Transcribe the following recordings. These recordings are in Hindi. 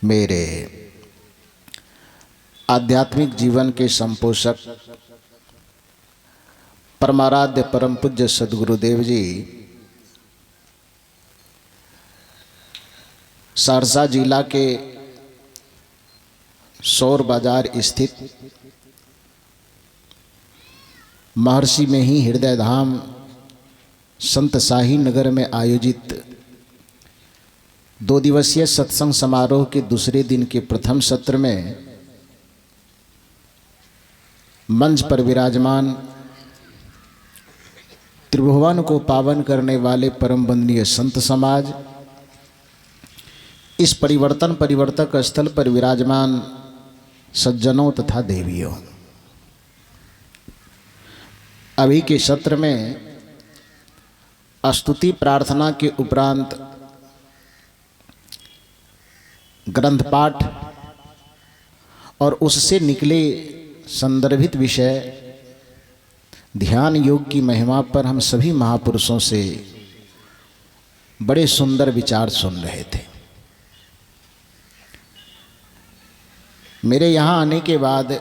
मेरे आध्यात्मिक जीवन के संपोषक परमाराध्य परम पूज्य सद्गुरुदेव जी सहरसा जिला के सौर बाजार स्थित महर्षि में ही हृदय धाम संत शाही नगर में आयोजित 2 दिवसीय सत्संग समारोह के दूसरे दिन के प्रथम सत्र में मंच पर विराजमान त्रिभुवन को पावन करने वाले परम वंदनीय संत समाज, इस परिवर्तक स्थल पर विराजमान सज्जनों तथा देवियों, अभी के सत्र में स्तुति प्रार्थना के उपरांत ग्रंथ पाठ और उससे निकले संदर्भित विषय ध्यान योग की महिमा पर हम सभी महापुरुषों से बड़े सुंदर विचार सुन रहे थे। मेरे यहाँ आने के बाद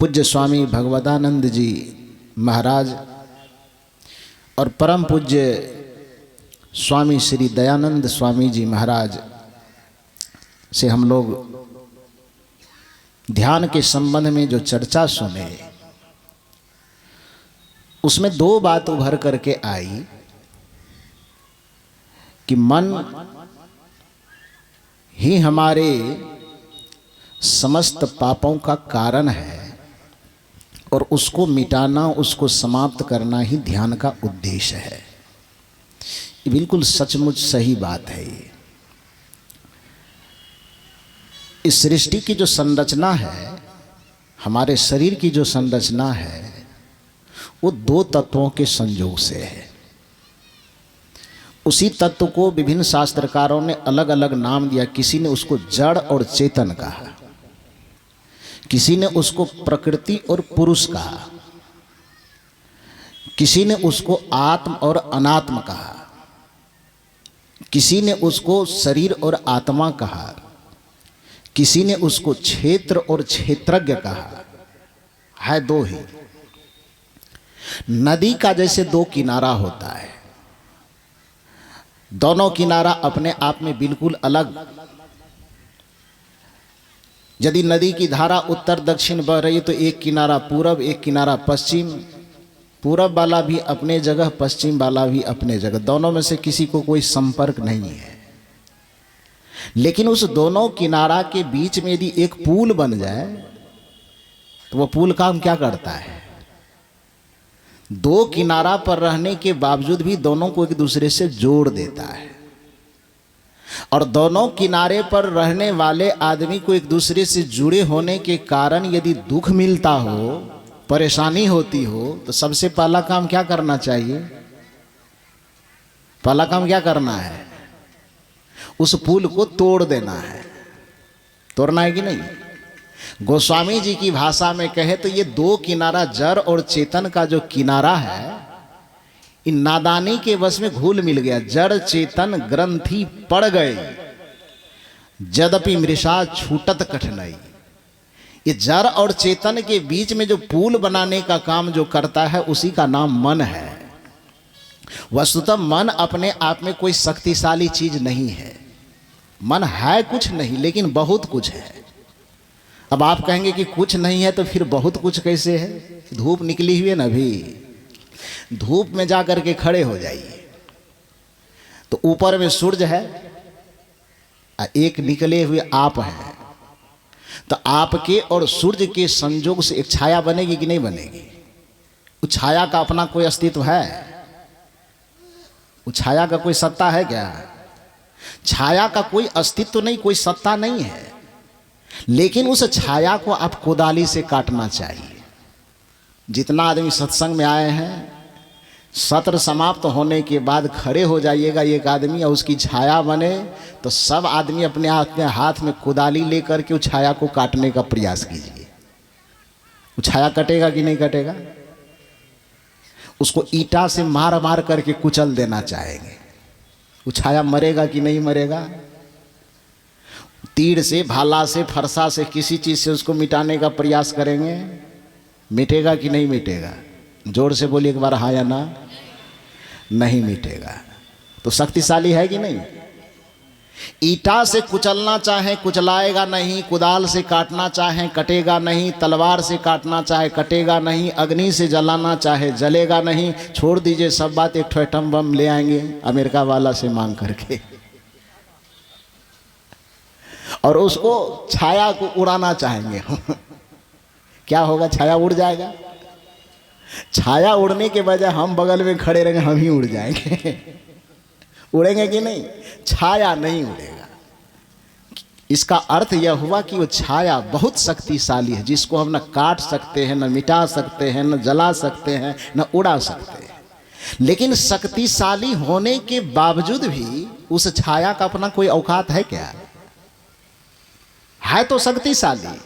पूज्य स्वामी भगवदानंद जी महाराज और परम पूज्य स्वामी श्री दयानंद स्वामी जी महाराज से हम लोग ध्यान के संबंध में जो चर्चा सुने, उसमें 2 बात उभर करके आई कि मन ही हमारे समस्त पापों का कारण है और उसको मिटाना, उसको समाप्त करना ही ध्यान का उद्देश्य है। ये बिल्कुल सचमुच सही बात है। ये इस सृष्टि की जो संरचना है, हमारे शरीर की जो संरचना है, वो 2 तत्वों के संयोग से है। उसी तत्व को विभिन्न शास्त्रकारों ने अलग अलग नाम दिया। किसी ने उसको जड़ और चेतन कहा, किसी ने उसको प्रकृति और पुरुष कहा, किसी ने उसको आत्म और अनात्म कहा, किसी ने उसको शरीर और आत्मा कहा, किसी ने उसको क्षेत्र और क्षेत्रज्ञ कहा। है 2 ही। नदी का जैसे 2 किनारा होता है, दोनों किनारा अपने आप में बिल्कुल अलग। यदि नदी की धारा उत्तर दक्षिण बह रही है तो एक किनारा पूरब, एक किनारा पश्चिम। पूरब वाला भी अपने जगह, पश्चिम वाला भी अपने जगह, दोनों में से किसी को कोई संपर्क नहीं है। लेकिन उस दोनों किनारा के बीच में यदि एक पुल बन जाए तो वह पुल काम क्या करता है? 2 किनारा पर रहने के बावजूद भी दोनों को एक दूसरे से जोड़ देता है। और दोनों किनारे पर रहने वाले आदमी को एक दूसरे से जुड़े होने के कारण यदि दुख मिलता हो, परेशानी होती हो, तो सबसे पहला काम क्या करना चाहिए? पहला काम क्या करना है? उस पुल को तोड़ देना है। तोड़ना है कि नहीं? गोस्वामी जी की भाषा में कहे तो ये 2 किनारा, जड़ और चेतन का जो किनारा है, इन नादानी के वश में घुल मिल गया। जड़ चेतन ग्रंथि पड़ गए, यद्यपि मृषा छूटत कठिनाई। ये जड़ और चेतन के बीच में जो पुल बनाने का काम जो करता है, उसी का नाम मन है। वस्तुतः मन अपने आप में कोई शक्तिशाली चीज नहीं है। मन है कुछ नहीं, लेकिन बहुत कुछ है। अब आप कहेंगे कि कुछ नहीं है तो फिर बहुत कुछ कैसे है? धूप निकली हुई है ना, अभी धूप में जा करके खड़े हो जाइए तो ऊपर में सूरज है, एक निकले हुए आप हैं। तो आपके और सूरज के संयोग से एक छाया बनेगी कि नहीं बनेगी? उस छाया का अपना कोई अस्तित्व है? उस छाया का कोई सत्ता है क्या? छाया का कोई अस्तित्व नहीं, कोई सत्ता नहीं है। लेकिन उस छाया को आप कोदाली से काटना चाहिए। जितना आदमी सत्संग में आए हैं, सत्र समाप्त होने के बाद खड़े हो जाइएगा एक आदमी और उसकी छाया बने, तो सब आदमी अपने हाथ में कोदाली लेकर के उस छाया को काटने का प्रयास कीजिए। वो छाया कटेगा कि नहीं कटेगा? उसको ईंटा से मार मार करके कुचल देना चाहेंगे। वो छाया मरेगा कि नहीं मरेगा? तीर से, भाला से, फरसा से, किसी चीज से उसको मिटाने का प्रयास करेंगे, मिटेगा कि नहीं मिटेगा? जोर से बोलिए एक बार, हाँ या ना। नहीं मिटेगा। तो शक्तिशाली है कि नहीं? ईटा से कुचलना चाहे कुचलाएगा नहीं, कुदाल से काटना चाहे कटेगा नहीं, तलवार से काटना चाहे कटेगा नहीं, अग्नि से जलाना चाहे जलेगा नहीं। छोड़ दीजिए सब बात, एक ठो एटम बम ले आएंगे अमेरिका वाला से मांग करके और उसको छाया को उड़ाना चाहेंगे क्या होगा? छाया उड़ जाएगा। छाया उड़ने के बजाय हम बगल में खड़े रहेंगे, हम ही उड़ जाएंगे उड़ेंगे कि नहीं? छाया नहीं उड़ेगा। इसका अर्थ यह हुआ कि वो छाया बहुत शक्तिशाली है, जिसको हम न काट सकते हैं, न मिटा सकते हैं, न जला सकते हैं, न उड़ा सकते हैं। लेकिन शक्तिशाली होने के बावजूद भी उस छाया का अपना कोई औकात है क्या? है तो शक्तिशाली,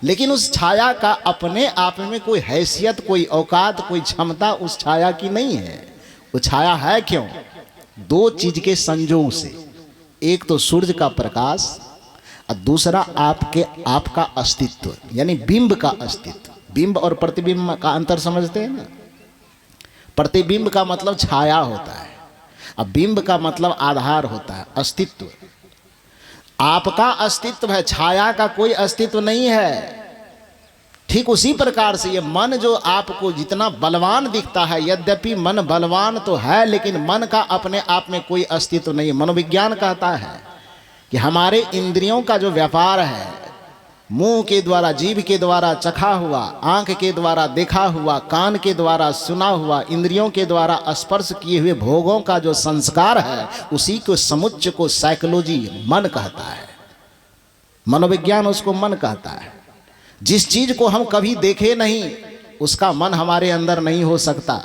लेकिन उस छाया का अपने आप में कोई हैसियत, कोई औकात, कोई क्षमता उस छाया की नहीं है। वो छाया है क्यों? दो चीज के संयोग से, एक तो सूर्य का प्रकाश और दूसरा आपका अस्तित्व, यानी बिंब का अस्तित्व। बिंब और प्रतिबिंब का अंतर समझते हैं ना? प्रतिबिंब का मतलब छाया होता है और बिंब का मतलब आधार होता है, अस्तित्व। आपका अस्तित्व है, छाया का कोई अस्तित्व नहीं है। ठीक उसी प्रकार से ये मन जो आपको जितना बलवान दिखता है, यद्यपि मन बलवान तो है, लेकिन मन का अपने आप में कोई अस्तित्व नहीं है। मनोविज्ञान कहता है कि हमारे इंद्रियों का जो व्यापार है, मुंह के द्वारा, जीभ के द्वारा चखा हुआ, आंख के द्वारा देखा हुआ, कान के द्वारा सुना हुआ, इंद्रियों के द्वारा स्पर्श किए हुए भोगों का जो संस्कार है, उसी को समुच्चय को साइकोलॉजी मन कहता है। मनोविज्ञान उसको मन कहता है। जिस चीज को हम कभी देखे नहीं, उसका मन हमारे अंदर नहीं हो सकता।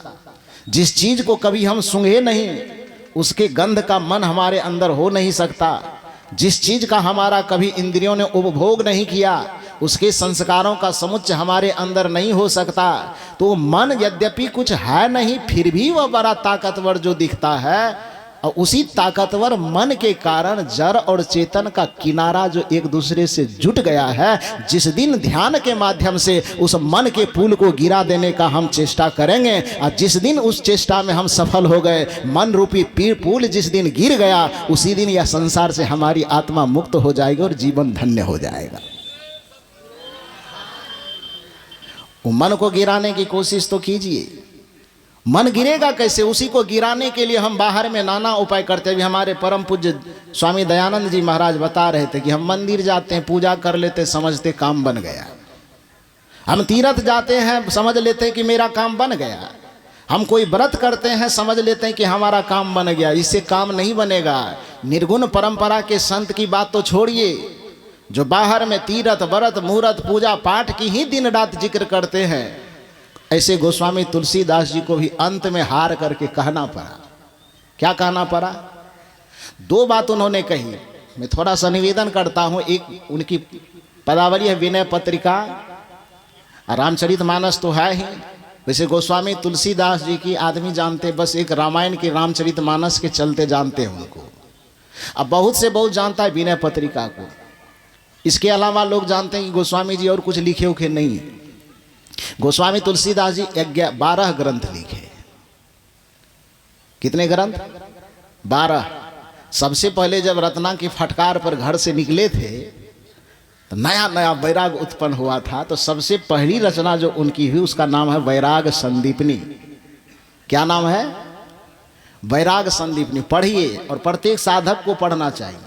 जिस चीज को कभी हम सूंघे नहीं, उसके गंध का मन हमारे अंदर हो नहीं सकता। जिस चीज का हमारा कभी इंद्रियों ने उपभोग नहीं किया, उसके संस्कारों का समुच्चय हमारे अंदर नहीं हो सकता। तो मन यद्यपि कुछ है नहीं, फिर भी वह बड़ा ताकतवर जो दिखता है, और उसी ताकतवर मन के कारण जड़ और चेतन का किनारा जो एक दूसरे से जुट गया है, जिस दिन ध्यान के माध्यम से उस मन के पुल को गिरा देने का हम चेष्टा करेंगे, और जिस दिन उस चेष्टा में हम सफल हो गए, मन रूपी पुल जिस दिन गिर गया, उसी दिन यह संसार से हमारी आत्मा मुक्त हो जाएगी और जीवन धन्य हो जाएगा। वो मन को गिराने की कोशिश तो कीजिए। मन गिरेगा कैसे? उसी को गिराने के लिए हम बाहर में नाना उपाय करते हैं। हमारे परम पूज्य स्वामी दयानंद जी महाराज बता रहे थे कि हम मंदिर जाते हैं, पूजा कर लेते, समझते काम बन गया। हम तीर्थ जाते हैं, समझ लेते हैं कि मेरा काम बन गया। हम कोई व्रत करते हैं, समझ लेते हैं कि हमारा काम बन गया। इससे काम नहीं बनेगा। निर्गुण परंपरा के संत की बात तो छोड़िए, जो बाहर में तीर्थ, व्रत, मुहूर्त, पूजा पाठ की ही दिन रात जिक्र करते हैं, ऐसे गोस्वामी तुलसीदास जी को भी अंत में हार करके कहना पड़ा। क्या कहना पड़ा? दो बात उन्होंने कही। मैं थोड़ा सा निवेदन करता हूं। एक उनकी पदावली है विनय पत्रिका, रामचरितमानस तो है ही। वैसे गोस्वामी तुलसीदास जी की आदमी जानते बस एक रामायण के रामचरितमानस के चलते जानते हैं उनको। अब बहुत से बहुत जानता है विनय पत्रिका को। इसके अलावा लोग जानते हैं कि गोस्वामी जी और कुछ लिखे उखे नहीं। गोस्वामी तुलसीदास जी 12 ग्रंथ लिखे। कितने ग्रंथ? 12। सबसे पहले जब रत्ना की फटकार पर घर से निकले थे तो नया नया वैराग उत्पन्न हुआ था। तो सबसे पहली रचना जो उनकी हुई उसका नाम है वैराग संदीपनी। क्या नाम है? वैराग संदीपनी। पढ़िए, और प्रत्येक साधक को पढ़ना चाहिए।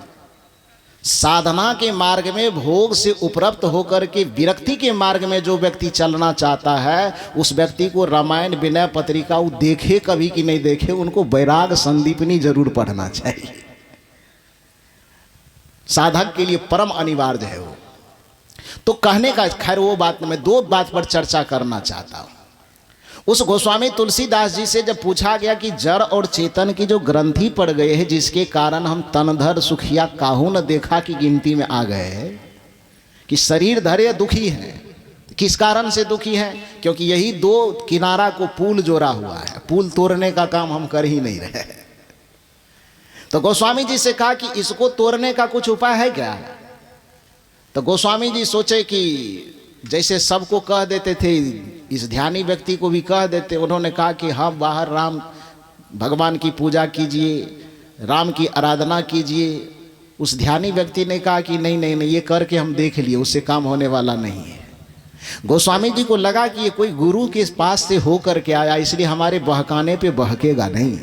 साधना के मार्ग में भोग से उपरप्त होकर के विरक्ति के मार्ग में जो व्यक्ति चलना चाहता है, उस व्यक्ति को रामायण विनय पत्रिका वो देखे कभी कि नहीं देखे, उनको वैराग संदीपनी जरूर पढ़ना चाहिए। साधक के लिए परम अनिवार्य है वो। तो कहने का खैर वो बात, मैं दो बात पर चर्चा करना चाहता हूं। उस गोस्वामी तुलसीदास जी से जब पूछा गया कि जड़ और चेतन की जो ग्रंथि पड़ गए हैं, जिसके कारण हम तनधर सुखिया काहू न देखा की गिनती में आ गए, कि शरीर धरे दुखी है। किस कारण से दुखी है? क्योंकि यही दो किनारा को पुल जोड़ा हुआ है। पुल तोड़ने का काम हम कर ही नहीं रहे। तो गोस्वामी जी से कहा कि इसको तोड़ने का कुछ उपाय है क्या? तो गोस्वामी जी सोचे कि जैसे सबको कह देते थे, इस ध्यानी व्यक्ति को भी कह देते। उन्होंने कहा कि हाँ, बाहर राम भगवान की पूजा कीजिए, राम की आराधना कीजिए। उस ध्यानी व्यक्ति ने कहा कि नहीं नहीं नहीं, ये करके हम देख लिए, उससे काम होने वाला नहीं है। गोस्वामी जी को लगा कि ये कोई गुरु के पास से होकर के आया, इसलिए हमारे बहकाने पे बहकेगा नहीं।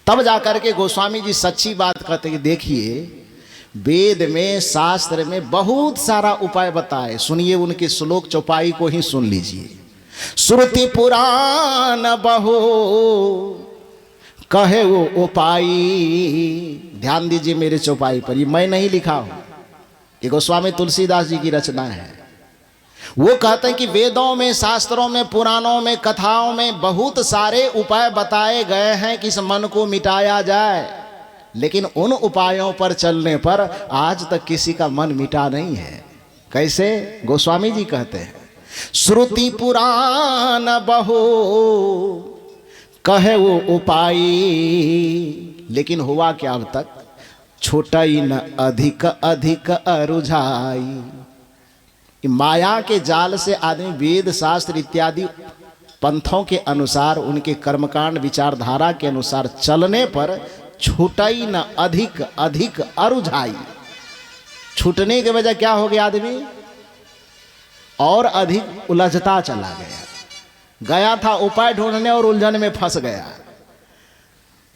तब जाकर के गोस्वामी जी सच्ची बात कहते कि देखिए, वेद में शास्त्र में बहुत सारा उपाय बताए। सुनिए उनके श्लोक चौपाई को ही सुन लीजिए। श्रुति पुराण बहु कहे वो उपाय। ध्यान दीजिए मेरे चौपाई पर, ये मैं नहीं लिखा हूं, ये गोस्वामी तुलसीदास जी की रचना है। वो कहते हैं कि वेदों में, शास्त्रों में, पुराणों में, कथाओं में बहुत सारे उपाय बताए गए हैं कि इस मन को मिटाया जाए, लेकिन उन उपायों पर चलने पर आज तक किसी का मन मिटा नहीं है। कैसे? गोस्वामी जी कहते हैं, श्रुति पुराण बहु कहे वो उपाय, लेकिन हुआ क्या अब तक? छोटा ही न अधिक अधिक अरुझाई। माया के जाल से आदमी वेद शास्त्र इत्यादि पंथों के अनुसार, उनके कर्मकांड विचारधारा के अनुसार चलने पर छूटाई न अधिक अधिक अरुझाई। छूटने के वजह क्या हो गया? आदमी और अधिक उलझता चला गया। गया था उपाय ढूंढने और उलझन में फंस गया।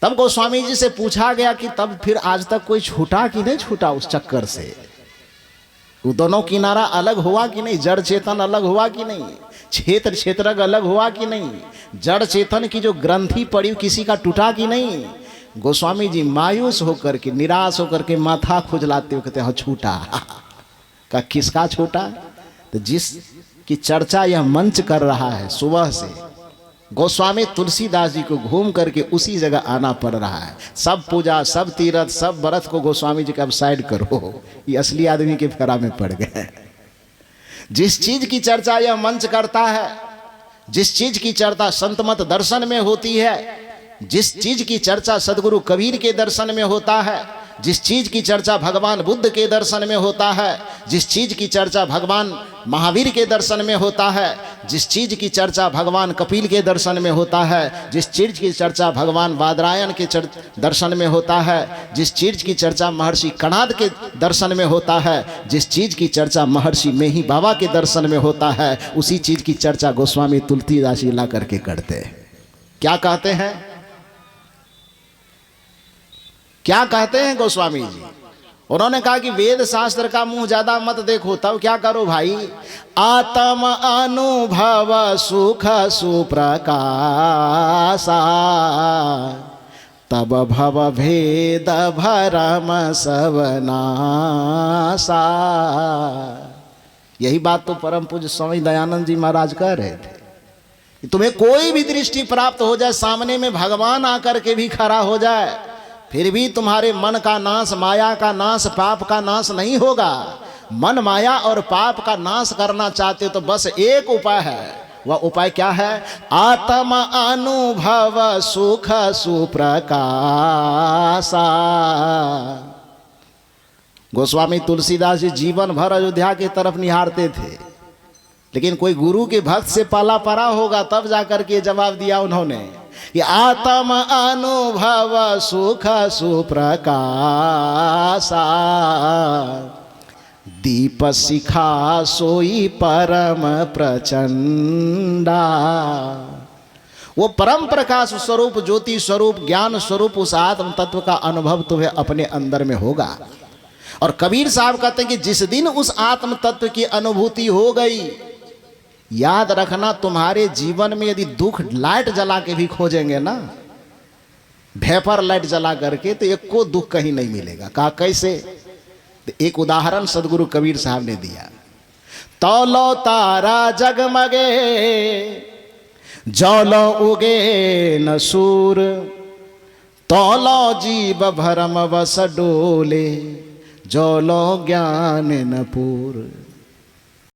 तब गोस्वामी जी से पूछा गया कि तब फिर आज तक कोई छूटा कि नहीं छूटा उस चक्कर से? वो दोनों किनारा अलग हुआ कि नहीं? जड़ चेतन अलग हुआ कि नहीं? क्षेत्र क्षेत्रज्ञ अलग हुआ कि नहीं? जड़ चेतन की जो ग्रंथि पड़ी किसी का टूटा कि नहीं? गोस्वामी जी मायूस होकर के, निराश होकर के माथा खुजलाते हुए कहते हैं, छूटा। का किसका छूटा? तो जिस की चर्चा यह मंच कर रहा है सुबह से, गोस्वामी तुलसीदास जी को घूम करके उसी जगह आना पड़ रहा है। सब पूजा, सब तीर्थ, सब व्रत को गोस्वामी जी का अब साइड करो, ये असली आदमी के फेरा में पड़ गए। जिस चीज की चर्चा यह मंच करता है, जिस चीज की चर्चा संतमत दर्शन में होती है, जिस चीज की चर्चा सदगुरु कबीर के दर्शन में होता है, जिस चीज की चर्चा भगवान बुद्ध के दर्शन में होता है, जिस चीज की चर्चा भगवान महावीर के दर्शन में होता है, जिस चीज की चर्चा भगवान कपिल के दर्शन में होता है, जिस चीज की चर्चा भगवान बादरायण के दर्शन में होता है, जिस चीज की चर्चा महर्षि कणाद के दर्शन में होता है, जिस चीज की चर्चा महर्षि मेही बाबा के दर्शन में होता है, उसी चीज की चर्चा गोस्वामी तुलसीदास जी ला करके करते हैं। क्या कहते हैं? क्या कहते हैं गोस्वामी जी? उन्होंने कहा कि वेद शास्त्र का मुंह ज्यादा मत देखो। तब क्या करो भाई? आत्म अनुभव सुख सुप्रकाशा, तब भव भेद भरम सब नासा। यही बात तो परम पूज्य स्वामी दयानंद जी महाराज कह रहे थे। तुम्हें कोई भी दृष्टि प्राप्त हो जाए, सामने में भगवान आकर के भी खड़ा हो जाए, फिर भी तुम्हारे मन का नाश, माया का नाश, पाप का नाश नहीं होगा। मन, माया और पाप का नाश करना चाहते हो तो बस एक उपाय है। वह उपाय क्या है? आत्म अनुभव सुख सुप्रकाशा। गोस्वामी तुलसीदास जी जीवन भर अयोध्या की तरफ निहारते थे, लेकिन कोई गुरु के भक्त से पाला पड़ा होगा, तब जाकर के जवाब दिया उन्होंने कि आत्म अनुभव सुख सुप्रकाशा, दीप शिखा सोई परम प्रचंडा। वो परम प्रकाश स्वरूप, ज्योति स्वरूप, ज्ञान स्वरूप उस आत्म तत्व का अनुभव तुम्हें अपने अंदर में होगा। और कबीर साहब कहते हैं कि जिस दिन उस आत्म तत्व की अनुभूति हो गई, याद रखना तुम्हारे जीवन में यदि दुख लाइट जला के भी खोजेंगे ना, भेपर लाइट जला करके, तो एक को दुख कहीं नहीं मिलेगा। कहा कैसे? तो एक उदाहरण सदगुरु कबीर साहब ने दिया। तौलो तारा जगमगे, जौलो उगे न सूर, तौलो जीव भरम वस डोले, जौलो ज्ञान न पूर।